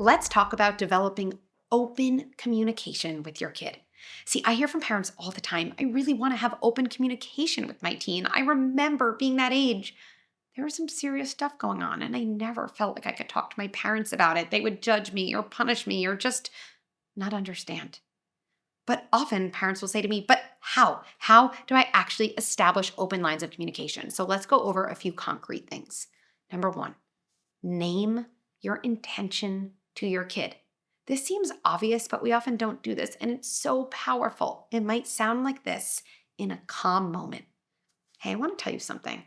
Let's talk about developing open communication with your kid. See, I hear from parents all the time, I really want to have open communication with my teen. I remember being that age. There was some serious stuff going on, and I never felt like I could talk to my parents about it. They would judge me or punish me or just not understand. But often parents will say to me, but how? How do I actually establish open lines of communication? So let's go over a few concrete things. Number one, name your intention to your kid. This seems obvious, but we often don't do this, and it's so powerful. It might sound like this in a calm moment. Hey, I want to tell you something.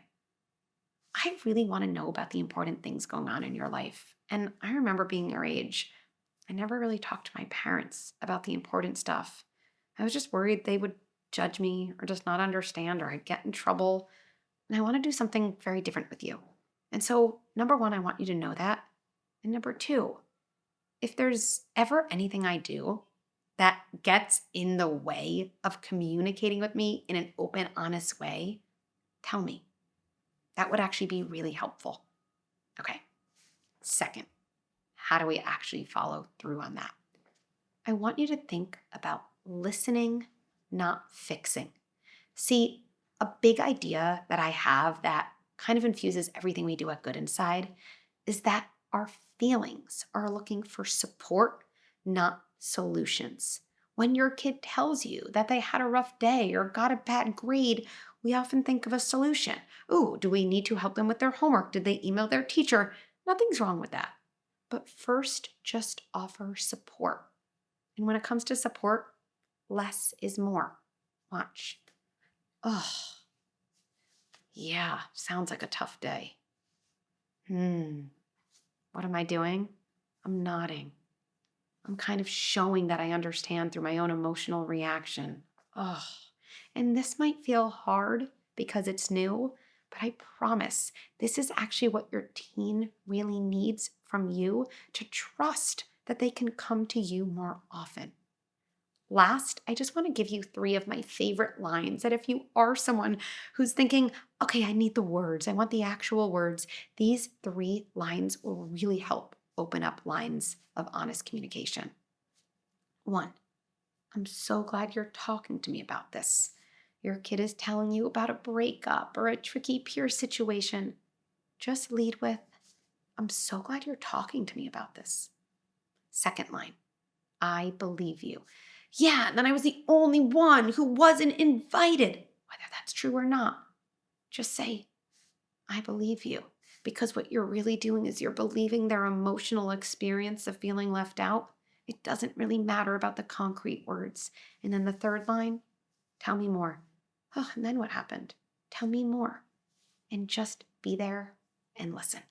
I really want to know about the important things going on in your life. And I remember being your age. I never really talked to my parents about the important stuff. I was just worried they would judge me or just not understand or I'd get in trouble. And I want to do something very different with you. And so, number one, I want you to know that. And number two, if there's ever anything I do that gets in the way of communicating with me in an open, honest way, tell me. That would actually be really helpful. Okay. Second, how do we actually follow through on that? I want you to think about listening, not fixing. See, a big idea that I have that kind of infuses everything we do at Good Inside is that our feelings are looking for support, not solutions. When your kid tells you that they had a rough day or got a bad grade, we often think of a solution. Ooh, do we need to help them with their homework? Did they email their teacher? Nothing's wrong with that. But first, just offer support. And when it comes to support, less is more. Watch. Oh, yeah, sounds like a tough day. What am I doing? I'm nodding. I'm kind of showing that I understand through my own emotional reaction. Oh, and this might feel hard because it's new, but I promise this is actually what your teen really needs from you to trust that they can come to you more often. Last, I just want to give you three of my favorite lines that if you are someone who's thinking, okay, I need the words, I want the actual words, these three lines will really help open up lines of honest communication. One, I'm so glad you're talking to me about this. Your kid is telling you about a breakup or a tricky peer situation. Just lead with, I'm so glad you're talking to me about this. Second line, I believe you. Yeah, and then I was the only one who wasn't invited. Whether that's true or not, just say, I believe you. Because what you're really doing is you're believing their emotional experience of feeling left out. It doesn't really matter about the concrete words. And then the third line, tell me more. Oh, and then what happened? Tell me more. And just be there and listen.